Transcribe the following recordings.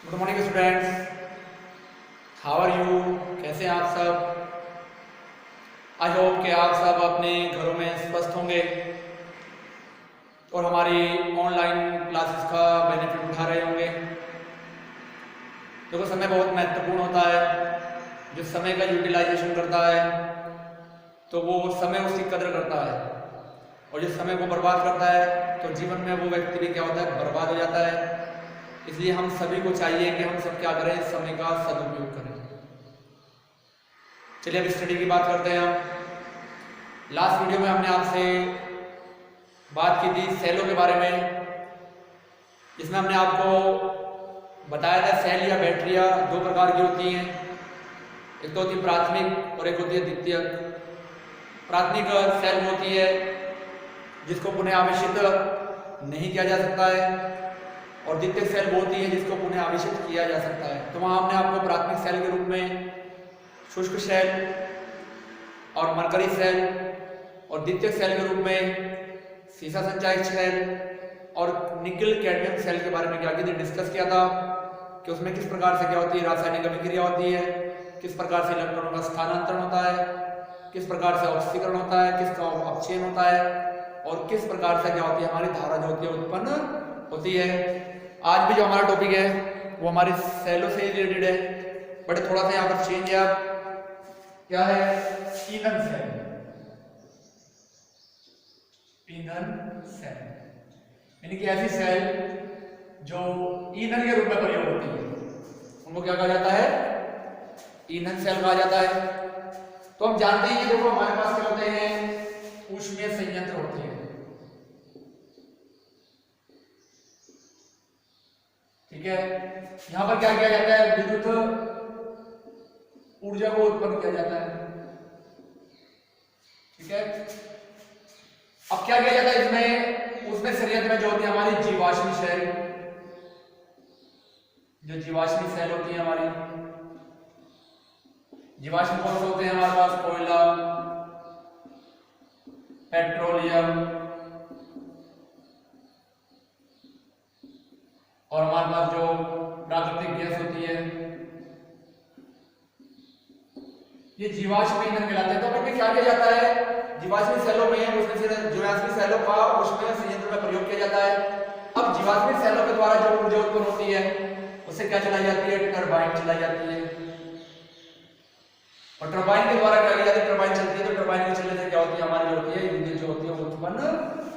Good morning students, how are you? कैसे हैं आप सब? आई होप कि आप सब अपने घरों में स्वस्थ होंगे और हमारी ऑनलाइन क्लासेस का बेनिफिट उठा रहे होंगे। देखो, समय बहुत महत्वपूर्ण होता है। जो समय का यूटिलाइजेशन करता है तो वो समय उसकी कदर करता है, और जो समय को बर्बाद करता है तो जीवन में वो व्यक्ति भी क्या होता है, बर्बाद हो जाता है। इसलिए हम सभी को चाहिए कि हम सब क्या करें, समय का सदुपयोग करें। चलिए अब स्टडी की बात करते हैं। हम लास्ट वीडियो में हमने आपसे बात की थी सेलों के बारे में, जिसमें हमने आपको बताया था सेल या बैटरिया दो प्रकार की होती हैं। एक तो होती है प्राथमिक और एक होती है द्वितीयक। प्राथमिक सेल होती है जिसको पुनः आवेशित नहीं किया जा सकता है, और द्वितीयक सेल वो होती है जिसको पुनः आवेशित किया जा सकता है। तो वहाँ हमने आपको प्राथमिक सेल के रूप में शुष्क सेल और मरकरी सेल, और द्वितीयक सेल के रूप में सीसा संचायक सेल और निकल कैडमियम सेल के बारे में क्या किया, डिस्कस किया था कि उसमें किस प्रकार से क्या होती है, रासायनिक अभिक्रिया होती है, किस प्रकार से इलेक्ट्रॉनों का स्थानांतरण होता है, किस प्रकार से ऑक्सीकरण होता है, किसका अपचयन होता है, और किस प्रकार से क्या होती है, हमारी धारा जो होती है उत्पन्न होती है। आज भी जो हमारा टॉपिक है वो हमारे सेलों से रिलेटेड है, बट थोड़ा सा यहाँ पर चेंज है। क्या है? ईंधन सेल। ईंधन सेल यानी कि ऐसी सेल जो ईंधन के रूप में प्रयोग होती है, उनको क्या कहा जाता है? ईंधन सेल कहा जाता है। तो हम जानते हैं कि देखो हमारे पास क्या होते हैं, ऊष्मीय संयंत्र होते हैं। ठीक है, यहां पर क्या किया जाता है, विद्युत ऊर्जा को उत्पन्न किया जाता है। ठीक है, अब क्या किया जाता है इसमें, उसमें संयंत्र में जो होती है हमारी जीवाश्मी सेल, जो जीवाश्मी सेल होती है हमारी, जीवाश्म कौन से होते हैं हमारे पास? कोयला, पेट्रोलियम, और हमारे पास जो प्राकृतिक गैस होती है, ये जीवाश्म ईंधन कहलाते हैं। तो इनमें क्या किया जाता है, जीवाश्मी सेलों में उसमें से जीवाश्मी सेलों का ऊष्मीय संयंत्र में प्रयोग किया जाता है। अब जीवाश्मी सेलों के द्वारा जो ऊर्जा उत्पन्न होती है उससे क्या चलाई जाती है, टरबाइन चलाई जाती है, और टरबाइन के द्वारा क्या किया जाता है, टरबाइन चलती है। तो टरबाइन के चलने से क्या होती है, हमारी जो होती है ईंधन जो होती है वो उत्पन्न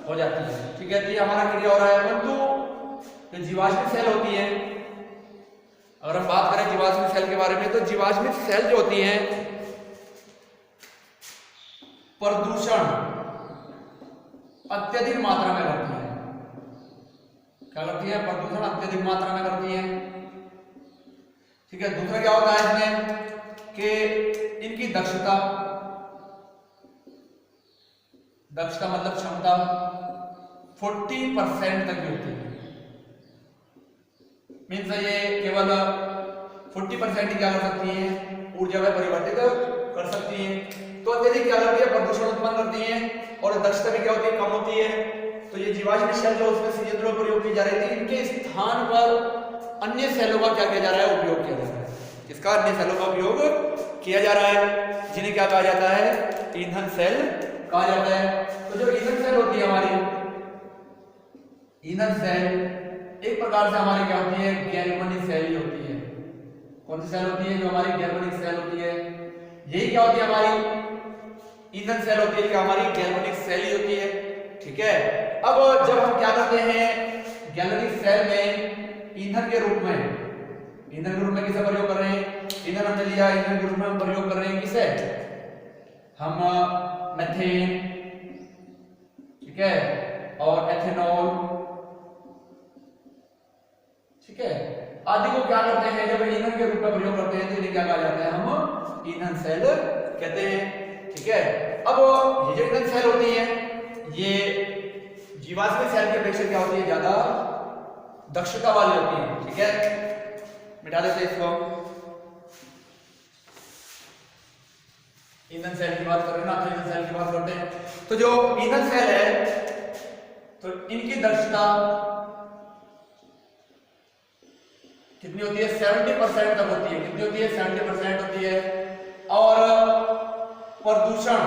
हो जाती है। ठीक है, तो ये हमारा क्रिया हो रहा है। परंतु जो जीवाश्मी सेल होती है, अगर हम बात करें जीवाश्मी सेल के बारे में, तो जीवाश्मी सेल जो होती है प्रदूषण अत्यधिक मात्रा में करती है। क्या करती है? प्रदूषण अत्यधिक मात्रा में करती है। ठीक है, दूसरा क्या होता है इसमें कि इनकी दक्षता मतलब क्षमता 40% तक की होती है। मीन्स ये केवल 40% ही क्या कर सकती है, ऊर्जा में परिवर्तित कर सकती है। तो अत्यधिक क्या करती है, प्रदूषण उत्पन्न करती है, और दक्षता भी क्या होती है, कम होती है। तो ये जीवाश्मी सेल जो उसमें संयंत्र में प्रयोग की जा रही थी, इनके स्थान पर अन्य सेलों का क्या किया जा रहा है, उपयोग किया जा रहा है। इसका अन्य सेलों का उपयोग किया जा रहा है, जिन्हें क्या कहा जाता है, ईंधन सेल कहा जाता है। तो जो ईंधन सेल होती है हमारी, ईंधन सेल एक प्रकार से हमारी क्या होती है, गैल्वेनिक सेल ही होती है। कौन सी सेल होती है? जो हमारी गैल्वेनिक सेल होती है। यही क्या होती है, हमारी ईंधन सेल होती है, क्या हमारी गैल्वेनिक सेल ही होती है। ठीक है, अब जब हम क्या करते हैं, गैल्वेनिक सेल में ईंधन के रूप में किसे प्रयोग कर रहे हैं, ईंधन हमने लिया, ईंधन के रूप में हम प्रयोग कर रहे हैं किसे, हम मीथेन, ठीक है, और एथेनॉल, ठीक है, आदि को क्या करते हैं, जब ईंधन के रूप में प्रयोग करते हैं तो इन्हें क्या कहा जाता है, हम ईंधन सेल कहते हैं। ठीक है, अब ये जो ईंधन सेल होती है ये जीवाश्मी सेल की अपेक्षा क्या होती है, ज्यादा दक्षता वाली होती है। ठीक है, मिटा देते हैं इसको। ईंधन सेल की बात कर रहे हैं ना, तो ईंधन सेल की बात करते हैं। तो जो ईंधन सेल है तो इनकी दक्षता कितनी होती है 70% तक होती है। कितनी होती है 70% होती है। और प्रदूषण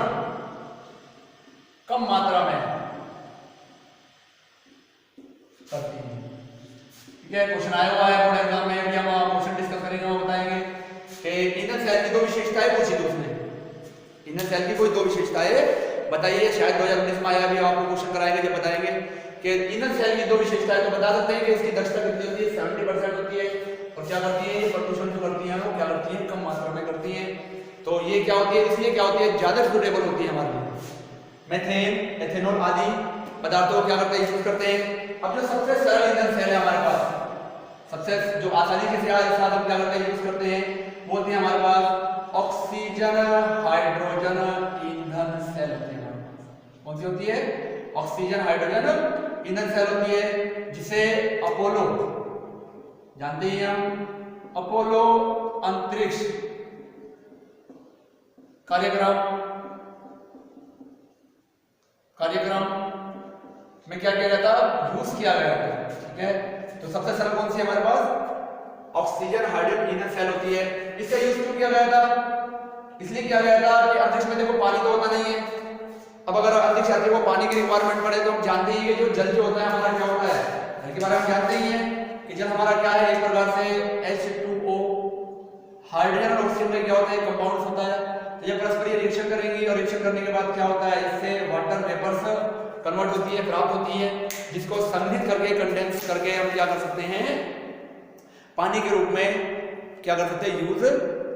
कम मात्रा में करती है। ठीक है, क्वेश्चन आया हुआ है बोर्ड एग्जाम में, अभी हम क्वेश्चन डिस्कस करेंगे और बताएंगे कि ईंधन सेल की दो विशेषताएं पूछी थी उसने। ईंधन सेल की कोई दो विशेषताएं बताइए, शायद 2019 में आया, भी आपको क्वेश्चन कराएंगे जब बताएंगे कि ईंधन सेल की दो विशेषताएं। तो बता सकते हैं कि इसकी दक्षता कितनी होती है 70% होती है। और क्या करती है, ये प्रदूषण जो करती है वो क्या करती है, कम मात्रा में करती है। तो ये क्या होती है, इसलिए क्या होती है, ज्यादा सुटेबल होती है हमारे लिए। मेथेन, एथेनॉल आदि पदार्थों को क्या करते हैं, यूज करते हैं। अब जो सबसे सरल ईंधन सेल है हमारे पास, सबसे जो आसानी के साथ हम क्या करते हैं, यूज करते हैं, वो होती है हमारे पास ऑक्सीजन हाइड्रोजन ईंधन सेल होती है हमारे पास। कौन सी होती है, ऑक्सीजन हाइड्रोजन ईंधन सेल होती है, जिसे अपोलो, जानते हैं हम, अपोलो अंतरिक्ष कार्यक्रम में क्या किया गया था, यूज किया गया था। ठीक है, तो सबसे सरल कौन सी है हमारे पास, ऑक्सीजन हाइड्रोजन ईंधन सेल होती है। इसका यूज क्यों किया गया था, इसलिए किया गया था कि अंतरिक्ष में देखो पानी तो होता नहीं है। अब अगर अंतरिक्ष यात्री को पानी की रिक्वायरमेंट पड़े तो हम जानते ही कि जो जल जो होता है हमारा क्या होता है, जल के बारे में जानते ही हैं कि जल हमारा क्या है, एक प्रकार से H2O, हाइड्रोजन और ऑक्सीजन में क्या होता है, कंपाउंड्स होता है। तो ये परस्पर रिएक्शन करेंगी और रिएक्शन करने के बाद क्या होता है, इससे वाटर वेपर्स कन्वर्ट होती है, प्राप्त होती है, जिसको संघनित करके कंडेंस करके हम क्या कर सकते हैं, पानी के रूप में क्या कर सकते हैं, यूज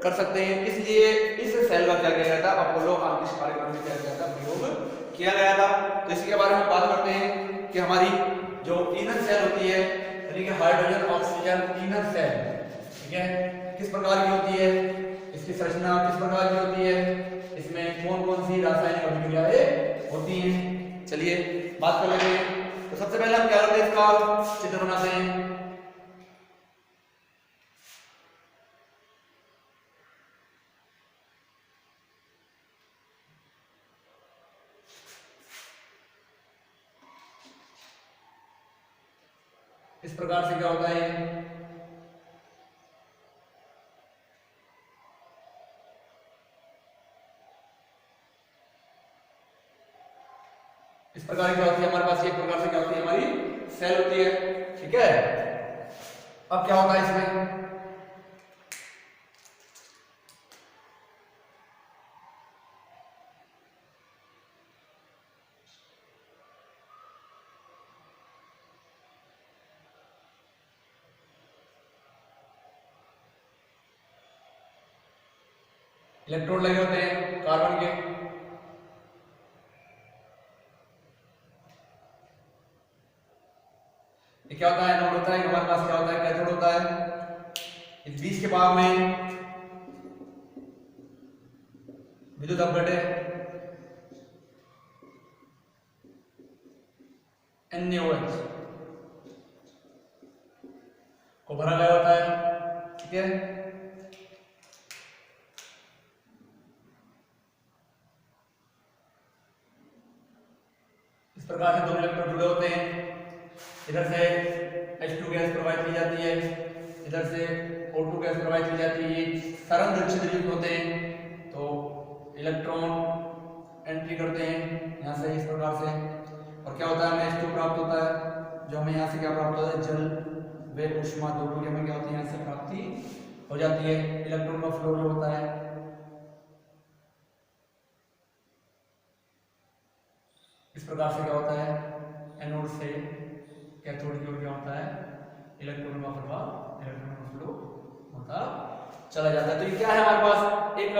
कर सकते हैं। इसलिए इस सेल का क्या किया गया था, अपोलो अंतरिक्ष कार्यक्रम में क्या किया था, प्रयोग किया गया था। तो इसके बारे में बात करते हैं कि हमारी जो ईंधन सेल होती है, यानी कि हाइड्रोजन ऑक्सीजन ईंधन सेल, ठीक है, किस प्रकार की होती है, इसकी संरचना किस प्रकार की होती है, इसमें कौन कौन सी रासायनिक अभिक्रियाएं होती हैं, चलिए बात कर लेते हैं। तो सबसे पहले हम क्या करते हैं, इसका चित्र बनाते हैं। इस प्रकार से क्या होता है, इस प्रकार क्या होती है हमारे पास, एक प्रकार से क्या होती है, हमारी सेल होती है। ठीक है, अब क्या होता है इसमें, इलेक्ट्रोड लगे होते हैं कार्बन के। ये क्या होता है, एनोड होता है, हमारे पास क्या होता है, कैथोड होता है। इस बीच के भाग में विद्युत अपघट्य NaOH को भरा गया होता है। ठीक है, इस प्रकार से दोनों इलेक्ट्रॉन जुड़े होते हैं। इधर से H2 गैस प्रवाहित की जाती है, इधर से O2 गैस प्रवाहित की जाती है। सरंध्र छिद्रयुक्त होते हैं, तो इलेक्ट्रॉन एंट्री करते हैं यहाँ से इस प्रकार से, और क्या होता है, हमें H2 प्राप्त होता है, जो हमें यहाँ से क्या प्राप्त होता है, जल व ऊष्मा दोनों की हमें क्या होती है, यहाँ से प्राप्ति हो जाती है। इलेक्ट्रॉन का फ्लो जो होता है, इस प्रकार से क्या होता है, एनोड से कैथोड की ओर क्या होता है, इलेक्ट्रॉन का प्रवाह, इलेक्ट्रॉन का फ्लो होता चला जाता है। तो ये क्या है हमारे पास, एक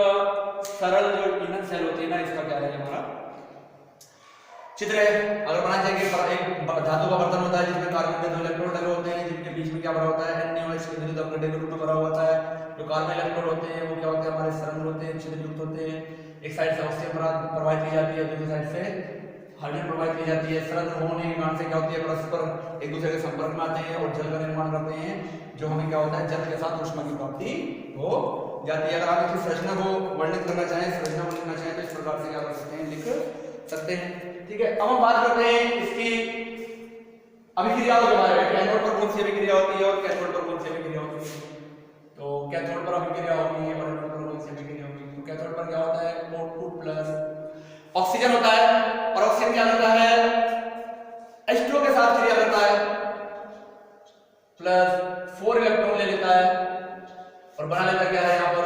सरल जो ईंधन सेल होती है ना, इसका क्या है हमारा चित्र है। अगर बनाना चाहिए, एक धातु का बर्तन होता है जिसमें कार्बन के दो इलेक्ट्रोड लगे होते हैं, जिनके बीच में क्या भरा होता है, NaOH के विद्युत अपघट्य के रूप में भरा होता है। जो कार्बन इलेक्ट्रोड होते हैं वो क्या होते हैं, हमारे सरंध्र होते हैं, छिद्रयुक्त होते हैं। एक साइड से ऑक्सीजन प्रवाहित की जाती है, दूसरी साइड से हाइड्रोजन प्रवाहित की जाती है। सरंध्र होने के कारण से क्या होती है, परस्पर एक दूसरे के संपर्क में आते हैं और जल का निर्माण करते हैं, जो हमें क्या होता है, जल के साथ ऊष्मा की प्राप्ति हो जाती है। अगर आप इसकी संरचना को वर्णित करना चाहें, संरचना को लिखना चाहें, तो इस प्रकार से क्या कर सकते हैं, लिख सकते हैं। ठीक है, अब हम बात करते हैं इसकी अभिक्रियाओं के बारे में, एनोड पर कौन सी अभिक्रिया होती है और कैथोड पर कौन सी अभिक्रिया होती है। कैथोड पर अभिक्रिया होगी और एनोड पर कौन सी अभिक्रिया होगी? तो कैथोड पर क्या होता है? O2 प्लस ऑक्सीजन होता है और ऑक्सीजन क्या करता है? H2O के साथ क्रिया करता है प्लस 4 इलेक्ट्रॉन ले लेता है और बना लेता क्या है यहाँ पर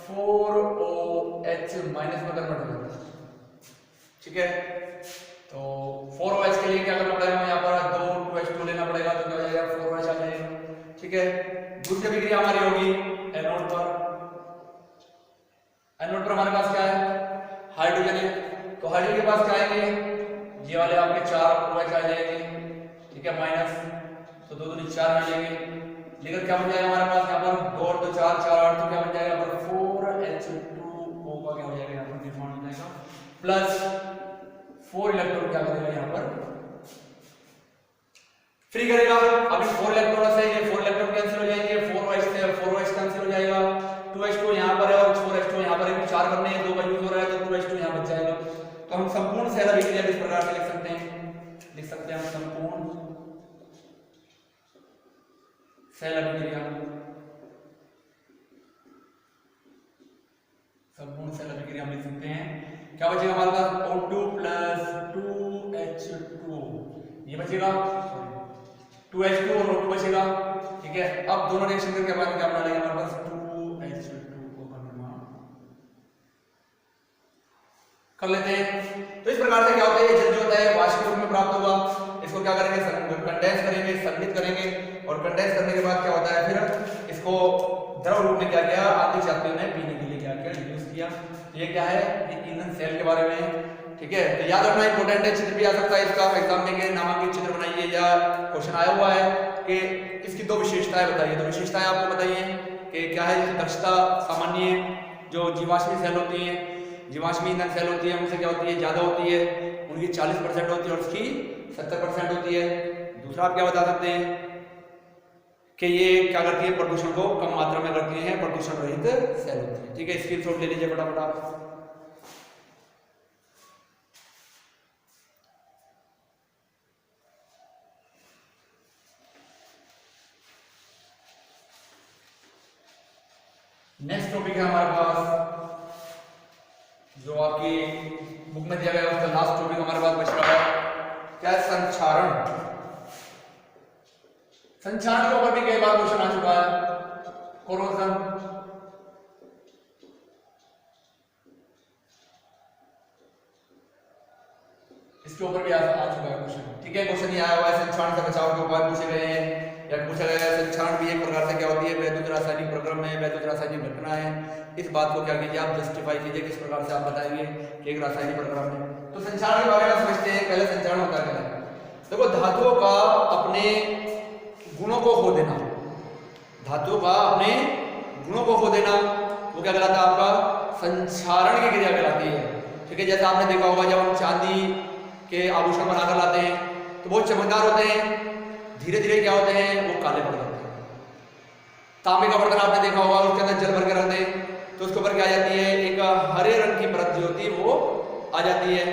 4OH माइनस में कन्वर्ट हो जाता है। ठीक है, तो 4OH के लिए क्या करना पड़ेगा? हमें यहाँ पर 2H2 लेना पड़ेगा, तो क्या हो जाएगा? 4OH आ जाएगा। ठीक है, दूसरी अभिक्रिया हमारी होगी एनोड पर। एनोड पर हमारे पास क्या है? हाइड्रोजन है, तो हाइड्रोजन के पास क्या आएंगे? ये वाले आपके 4OH आ जाएंगे। ठीक है, माइनस, तो 2 दूनी 4 में लेंगे, लेकर क्या बन जाएगा हमारे पास यहाँ पर? 2 और 2 4 4 8, तो क्या बन जाएगा यहाँ पर? 4H2O का क्या हो जाएगा यहाँ पर? निर्माण हो जाएगा प्लस 4 इलेक्ट्रॉन क्या करेगा यहाँ पर? फ्री करेगा। अभी 4 इलेक्ट्रॉन से ये 4 इलेक्ट्रॉन कैंसिल हो जाएंगे, 4OH से 4OH कैंसिल हो जाएगा, 2H2 यहाँ पर है और 4H2 यहाँ पर है, 4 करने हैं, 2 का यूज हो रहा है, तो 2H2 यहाँ बच जाएगा। तो हम संपूर्ण सेल अभिक्रिया इस प्रकार से लिख सकते हैं हम संपूर्ण सेल अभिक्रिया हम लिख सकते हैं। क्या बचेगा हमारे पास? O2 प्लस 2H2, ये बचेगा 2H2 और O2 बचेगा। ठीक है, अब दोनों रिएक्शन करके बाद क्या बना लेंगे हमारे पास? 2H2O का निर्माण कर लेते हैं। तो इस प्रकार से क्या होता है? ये जल जो होता है वाष्प रूप में प्राप्त होगा। इसको क्या करेंगे? कंडेंस करेंगे, संघनित करेंगे और कंडेंस करने के बाद क्या होता है? फिर इसको द्रव रूप में क्या किया? आगे छात्रों ने पीने के लिए क्या किया? यूज किया। ये क्या है? ये ईंधन सेल के बारे में। ठीक है, तो याद रखना इंपॉर्टेंट है, चित्र भी आ सकता है इसका एग्जाम में कि नामांकित चित्र बनाइए या क्वेश्चन आया हुआ है कि इसकी 2 विशेषताएं बताइए। तो विशेषताएं आपको बताइए कि क्या है? इसकी दक्षता सामान्य जो जीवाश्मी सेल होती हैं, जीवाश्मी ईंधन सेल होती है, उनसे क्या होती है? ज्यादा होती है, उनकी 40% होती है और उसकी 70% होती है। दूसरा आप क्या बता सकते हैं कि ये क्या करती है? प्रदूषण को कम मात्रा में करती है, प्रदूषण रहित सेल होती है। ठीक है, स्क्रीनशॉट ले लीजिए फटाफट आप। नेक्स्ट टॉपिक है हमारे पास जो आपकी बुक में दिया गया है, उसका लास्ट टॉपिक हमारे पास बच रहा है क्या है? संचारण। संचारण के ऊपर भी कई बार क्वेश्चन आ चुका है। कोरोजन, इसके ऊपर भी आ चुका है क्वेश्चन। ठीक है, क्वेश्चन ये आया हुआ है संचारण से बचाव के उपाय पूछे गए हैं या पूछा गया है। संचारण भी एक प्रकार से क्या होती है? वैद्युत रासायनिक प्रक्रम में वैद्युत रासायनिक घटना है। इस बात को क्या कीजिए? आप जस्टिफाई कीजिए, किस प्रकार से आप बताएंगे कि एक रासायनिक प्रक्रम है। तो संचारण के बारे में समझते हैं। पहले संचारण होता है क्या? देखो, धातुओं का अपने गुणों को खो देना, धातुओं का अपने गुणों को खो देना, वो क्या कहलाता है? आपका संचारण की क्रिया कहलाती है। ठीक है, जैसे आपने देखा होगा जब हम चांदी के आभूषण बनाकर लाते हैं तो बहुत चमकदार होते हैं, धीरे धीरे क्या होते हैं? वो काले पड़ जाते हैं। तांबे का बर्तन आपने देखा होगा, उसके अंदर जल भर के रख दें तो उसके ऊपर क्या आ जाती है? एक हरे रंग की परत जो होती है वो आ जाती है।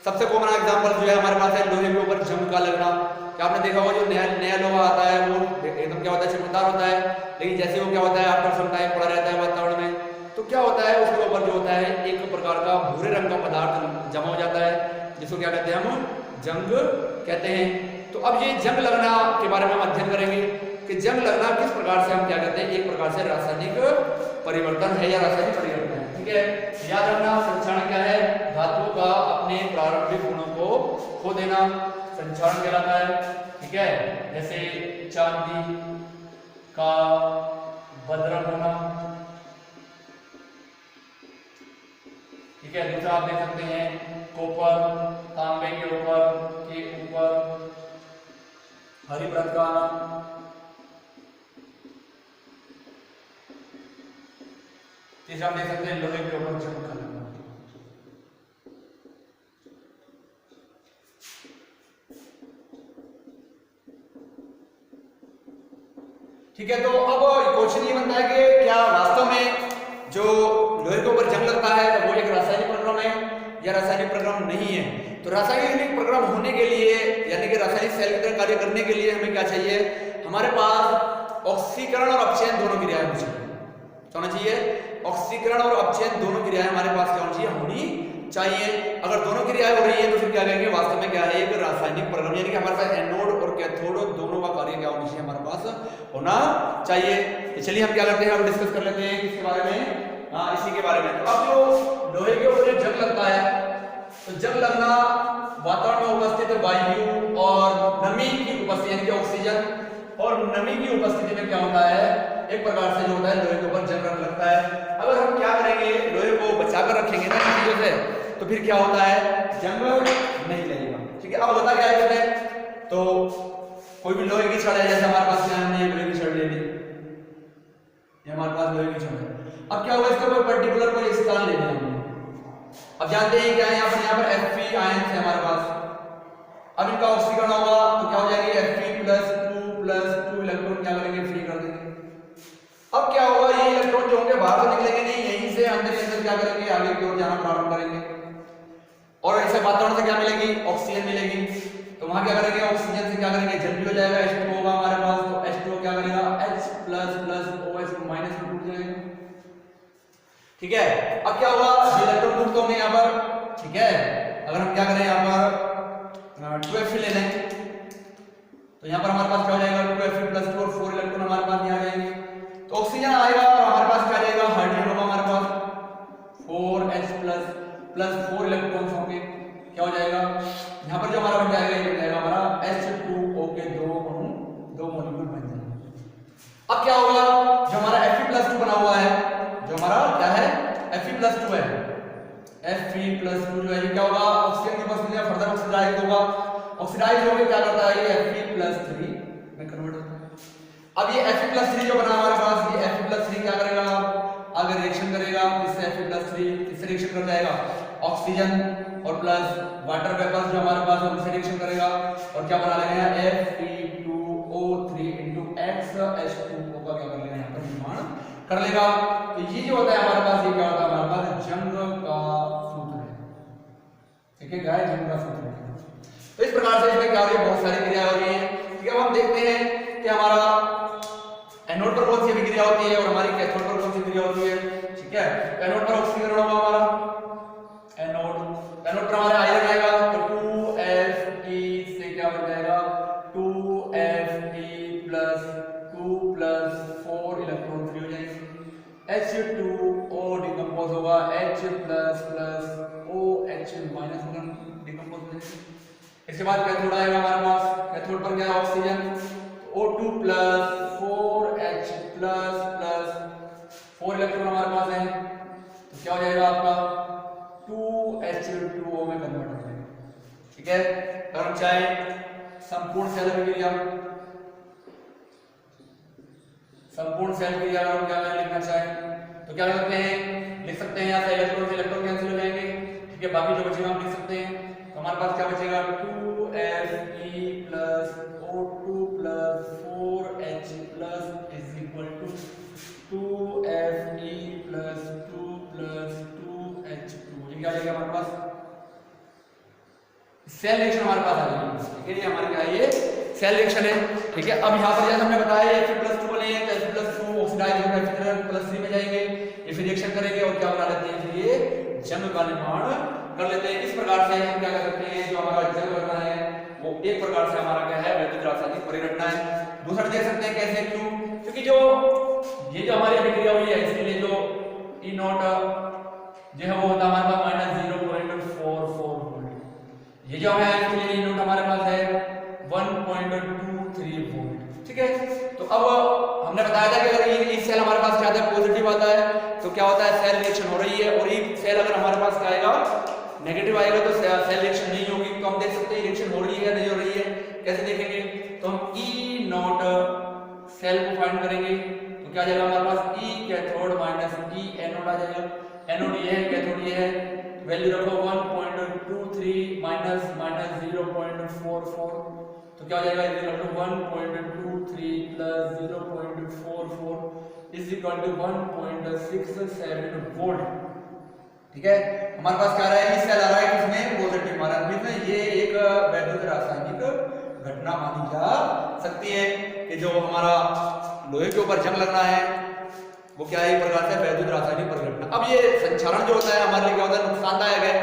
सबसे कॉमन एग्जांपल जो है हमारे पास है लोहे के ऊपर जंग का लगना। क्या आपने देखा होगा जो नया लोहा आता है वो एकदम क्या होता है? चमकदार होता है, लेकिन जैसे वो क्या होता है? आफ्टर सम टाइम पड़ा रहता है वातावरण में, तो क्या होता है? उसके ऊपर जो होता है एक प्रकार का भूरे रंग का पदार्थ जमा हो जाता है, जिसको क्या कहते हैं? हम जंग कहते हैं। तो अब ये जंग लगना के बारे में हम अध्ययन करेंगे कि जंग लगना किस प्रकार से हम क्या कहते हैं? एक प्रकार से रासायनिक परिवर्तन है या रासायनिक परिवर्तन है। ठीक है, याद रखना संचारण क्या है? धातु का अपने प्रारंभिक गुणों को खो देना संचारण कहलाता है। ठीक है, जैसे चांदी का बदरंग होना। ठीक है, दूसरा आप देख सकते हैं कॉपर, तांबे के ऊपर हरी परत का आना। तीसरा हम देख सकते हैं लोहे के ऊपर जंग का लगना। ठीक है, तो अब क्वेश्चन ये बनता है कि क्या वास्तव में जो लोहे के ऊपर जंग लगता है वो एक रासायनिक प्रक्रम है या रासायनिक प्रक्रम नहीं है? तो रासायनिक प्रक्रम होने के लिए यानी कि रासायनिक सेल की तरह कार्य करने के लिए हमें क्या चाहिए? हमारे पास ऑक्सीकरण और अपचयन दोनों क्रियाएं होनी चाहिए। क्या होना चाहिए, ऑक्सीकरण और अपचयन दोनों क्रियाएं हमारे पास क्या होनी चाहिए। अगर दोनों क्रियाएं हो रही है तो फिर क्या कहेंगे, वास्तव में क्या है, एक रासायनिक प्रक्रम, यानी कि हमारे पास एनोड और कैथोड दोनों का कार्य क्या होना चाहिए, हमारे पास होना चाहिए। तो चलिए हम क्या करते हैं, अब डिस्कस कर लेते हैं किसके बारे में, इसी के बारे में। तो अब जो लोहे के ऊपर जंग लगता है, तो जंग लगना वातावरण में उपस्थित वायु और नमी की उपस्थिति, यानी कि ऑक्सीजन और नमी की उपस्थिति में क्या होता है, एक प्रकार से जो होता है लोहे के ऊपर जंग लगता है। अगर हम क्या करेंगे, लोहे को बचाकर रखेंगे ना इन चीजों से, तो फिर क्या होता है, जंग नहीं लगेगा। ठीक है, अब होता क्या है, तो कोई भी लोहे की छड़ है, जैसे हमारे पास यहाँ हमने लोहे की छड़ ले ली, ये हमारे पास लोहे की छड़ है। अब क्या होगा, इसका कोई पर्टिकुलर कोई स्थान ले लिया हमने। अब जानते हैं क्या है, यहाँ पर Fe आयन है हमारे पास। अब इनका ऑक्सीकरण होगा तो क्या हो जाएगी, Fe+2 इलेक्ट्रॉन क्या करेंगे, फ्री कर देंगे। अब क्या होगा, ये इलेक्ट्रॉन जो होंगे बाहर तो निकलेंगे नहीं, यहीं से अंदर क्या करेंगे, आगे की ओर जाना प्रारंभ करेंगे और ऐसे वातावरण से क्या मिलेगी, ऑक्सीजन मिलेगी। तो वहां क्या करेंगे, ऑक्सीजन से क्या करेंगे, जल भी हो जाएगा, H2 होगा हमारे पास, तो H2 क्या करेगा, H++OH माइनस में टूट जाएगा। ठीक है, अब क्या होगा, इलेक्ट्रॉन मुक्त होंगे यहाँ पर। ठीक है, अगर हम क्या करें, यहाँ पर 2Fe ले लें, तो यहाँ पर हमारे पास क्या हो जाएगा, 2Fe+2 और 4 इलेक्ट्रॉन हमारे पास यहाँ जाएंगे। तो ऑक्सीजन आएगा और हमारे पास क्या जाएगा, हाइड्रोजन होगा हमारे पास, 4H++4 इलेक्ट्रॉन्स होंगे। क्या हो जाएगा, यहाँ पर जो हमारा बन जाएगा, ये बन जाएगा हमारा H2O के दो मॉलिक्यूल बन जाएंगे। अब क्या होगा, जो हमारा Fe+2 बना हुआ है, जो हमारा क्या है, Fe+2 है, Fe+2 जो है क्या होगा, ऑक्सीजन की उपस्थिति में फर्दर ऑक्सीडाइज होगा। ऑक्सीडाइज होकर क्या करता है, ये Fe+3 में कन्वर्ट होता है। अब ये Fe+3 जो बना हमारे पास, ये Fe+3 क्या करेगा, आगे रिएक्शन करेगा, इससे Fe+3 इससे रिएक्शन कर जाएगा, ऑक्सीजन और प्लस वाटर वेपर जो हमारे पास है उनसे रिएक्शन करेगा और क्या बना लेगा, Fe2O3 X H2O का क्या कर लेगा, यहाँ पर निर्माण कर लेगा। तो ये जो होता है हमारे पास, ये क्या होता है हमारे पास, जंग का सूत्र है। ठीक है, क्या है, जंग का सूत्र है। तो इस प्रकार से इसमें क्या हो रही है, बहुत सारी क्रिया हो रही है। ठीक है, अब हम देखते हैं कि हमारा एनोड पर कौन सी अभिक्रिया होती है और हमारी कैथोड पर कौन सी क्रिया होती है। ठीक है, एनोड पर ऑक्सीकरण होगा हमारा, एनोड पर हमारा आयरन आएगा, तो 2Fe से क्या बन जाएगा, 2Fe+2+4 इलेक्ट्रॉन फ्री हो जाएंगे। H2O डिकम्पोज होगा, H++OH माइनस डिकम्पोज हो जाएगा। इसके बाद कैथोड आएगा हमारे पास, कैथोड पर क्या है, ऑक्सीजन, O2+4H++4 इलेक्ट्रॉन हमारे पास है, तो क्या हो जाएगा आपका, 2H2O में कन्वर्ट हो जाएगा। ठीक है, अगर हम चाहे संपूर्ण सेल अभिक्रिया, संपूर्ण सेल क्रिया अगर हम क्या लिखना चाहें तो क्या करते हैं, लिख सकते हैं, यहाँ से इलेक्ट्रॉन से इलेक्ट्रॉन कैंसिल हो जाएंगे। ठीक है, बाकी जो बचेगा हम लिख सकते हैं। तो हमारे पास क्या बचेगा, 2Fe+O2+4H+ is equal to 2Fe+2+2H2। ये क्या आ जाएगा हमारे पास, सेल रिएक्शन हमारे पास आ जाएगी। ठीक है, ये हमारे क्या है, ये सेल रिएक्शन है। ठीक है, अब यहाँ पर जैसे हमने बताया Fe+2 बने हैं, तो Fe+2 ऑक्सीडाइज होकर Fe+3 में जाएंगे, ये फिर रिएक्शन करेंगे और क्या बना लेते हैं, फिर ये जंग का निर्माण कर लेते हैं। इस प्रकार से हम क्या कर सकते हैं, जो हमारा जंग बनना है वो एक प्रकार से हमारा क्या है, वैद्युत रासायनिक परिघटना है। दूसरा देख सकते हैं कैसे, क्यों, क्योंकि जो ये जो हमारी अभिक्रिया हुई है, इसके लिए जो E0 जो है वो होता है हमारे पास -0.44 वोल्ट। ये जो हमें इसके लिए E0 हमारे पास है 1.23 वोल्ट। ठीक है, तो अब हमने बताया था कि अगर ये सेल हमारे पास क्या आता है, पॉजिटिव आता है, तो क्या होता है, सेल रिएक्शन हो रही है, और ये सेल अगर हमारे पास क्या आएगा, नेगेटिव आएगा, तो सेल रिएक्शन नहीं होगी। तो हम देख सकते हैं रिएक्शन हो रही है या नहीं हो रही है, कैसे देखेंगे, तो हम E0 सेल को फाइंड करेंगे, तो क्या आ जाएगा हमारे पास, E cathode minus E anode आ जाएगा। एनोड ये है, कैथोड ये है, वैल्यू रखो 1.23 माइनस 0.44, तो क्या हो जाएगा, 1.23 plus 0.44 is equal to 1.67 volt. ठीक है, हमारे पास क्या आ रहा है, सेल आ रहा है किसमें, पॉजिटिव हमारा में। ये एक वैद्युत रासायनिक घटना मानी जा सकती है कि जो हमारा लोहे के ऊपर जंग लगना है, वो क्या है, एक प्रकार से वैद्युत रासायनिक परिघटना। अब ये संचारण जो होता है हमारे लिए क्या होता है, नुकसानदायक है।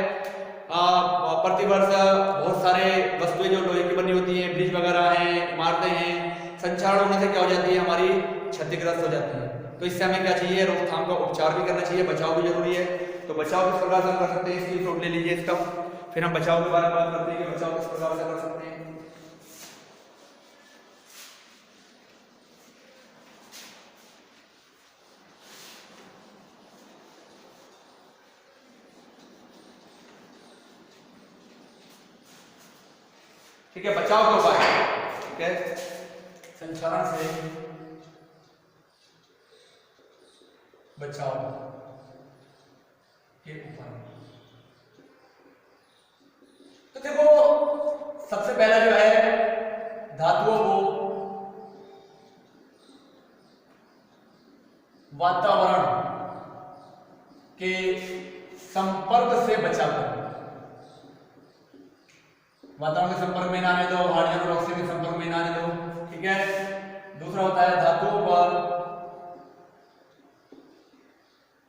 प्रतिवर्ष बहुत सारे वस्तुएं जो लोहे की बनी होती हैं, ब्रिज वगैरह हैं, इमारतें हैं, संचारण होने से क्या हो जाती है, हमारी क्षतिग्रस्त हो जाती है। तो इससे हमें क्या चाहिए, रोकथाम का उपचार भी करना चाहिए, बचाव भी जरूरी है। तो बचाव किस प्रकार से हम कर सकते हैं, इसकी नोट ले लीजिए इसका, फिर हम बचाव के बारे में बात करते हैं कि बचाव किस प्रकार से कर सकते हैं। ठीक है, बचाव के उपाय, ठीक है, संचारण से बचाव के उपाय। तो देखो सबसे पहला जो है, धातुओं को वातावरण के संपर्क से बचाकर, वातावरण के संपर्क में ना आने दो, हाइड्रोजन और ऑक्सीजन के संपर्क में ना आने दो, ठीक है। दूसरा होता है धातुओं पर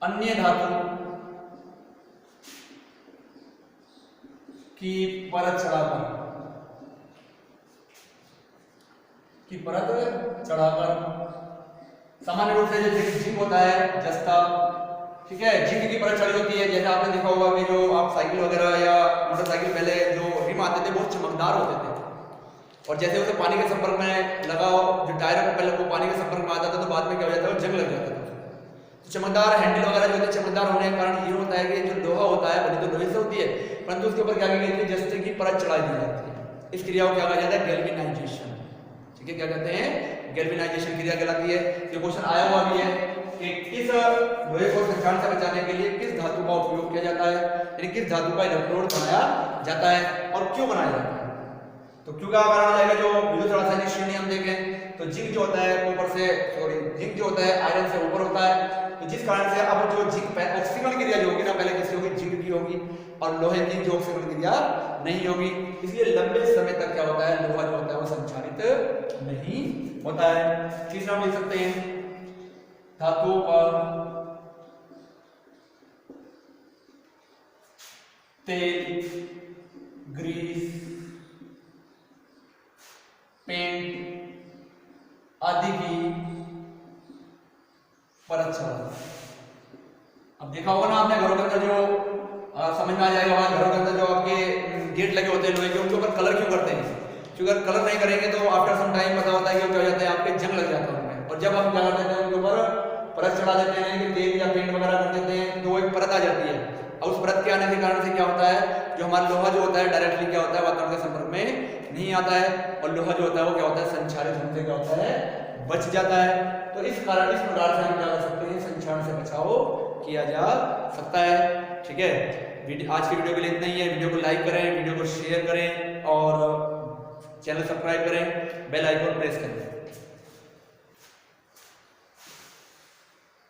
अन्य धातु की परत चढ़ाकर, सामान्य रूप से जो जिंक होता है, जस्ता, ठीक है, जिंक की परत चढ़ी होती है। जैसे आपने देखा होगा कि जो आप साइकिल वगैरह या मोटरसाइकिल पहले जो रिम आते थे बहुत चमकदार होते थे, और जैसे उसे पानी के संपर्क में लगाओ, जो टायर को पहले वो पानी के संपर्क में आता था तो बाद में क्या हो जाता है, जंग लग जाता था। तो चमकदार हैंडल वगैरह जो होते हैं, चमकदार होने के कारण ये होता है कि जो लोहा होता है, बनी तो लोहे से होती है, परंतु उसके ऊपर क्या की जाती है, जस्ते की परत चढ़ा दी जाती है। इस क्रिया को क्या कहा जाता है, गैल्वेनाइजेशन, ठीक है, क्या कहते हैं, गैल्वेनाइजेशन क्रिया कहलाती है। ये क्वेश्चन आया हुआ भी है कि किस लोहे को संचारण से बचाने के लिए किस धातु का उपयोग किया जाता है, यानी किस धातु का इलेक्ट्रोड बनाया जाता है और क्यों बनाया जाता है। तो क्यों का कारण आ जाएगा, जो विद्युत रासायनिक श्रेणी हम देखें तो जिंक जो होता है ऊपर से, जिंक जो होता है आयरन से ऊपर होता है, तो जिस कारण से अब जो जिंक ऑक्सीकरण क्रिया जो होगी ना, पहले किसकी होगी, जिंक की होगी, और लोहे की जो ऑक्सीकरण क्रिया नहीं होगी, इसलिए लंबे समय तक क्या होता है, लोहा जो होता है वो संचारित नहीं होता है। तीसरा हम लिख सकते हैं, धातुओं पर तेल, ग्रीस, पेंट आदि की परत चढ़ा। अब देखा होगा ना आपने घरों के अंदर, जो समझ में आ जाएगा, वहां घरों के अंदर जो आपके गेट लगे होते हैं लोहे के, उनके ऊपर कलर क्यों करते हैं, क्योंकि अगर कलर नहीं करेंगे तो आफ्टर सम टाइम पता होता है कि क्या हो जाता है, आपके जंग लग जाता है उनमें। और जब हम क्या करते हैं, उनके ऊपर परत चढ़ा देते हैं कि तेल या पेंट वगैरह कर देते हैं, तो वो एक परत आ जाती है, और उस परत के आने के कारण से क्या होता है, जो हमारा लोहा जो होता है डायरेक्टली क्या होता है, वातावरण के संपर्क में नहीं आता है, और लोहा जो होता है वो क्या होता है, संचारित होने से क्या होता है, बच जाता है। तो इस कारण, इस प्रकार से हम क्या कर सकते हैं, संचारण से बचाव किया जा सकता है, ठीक है। आज की वीडियो के लिए इतना ही है। वीडियो को लाइक करें, वीडियो को शेयर करें और चैनल सब्सक्राइब करें, बेल आइकन प्रेस करें।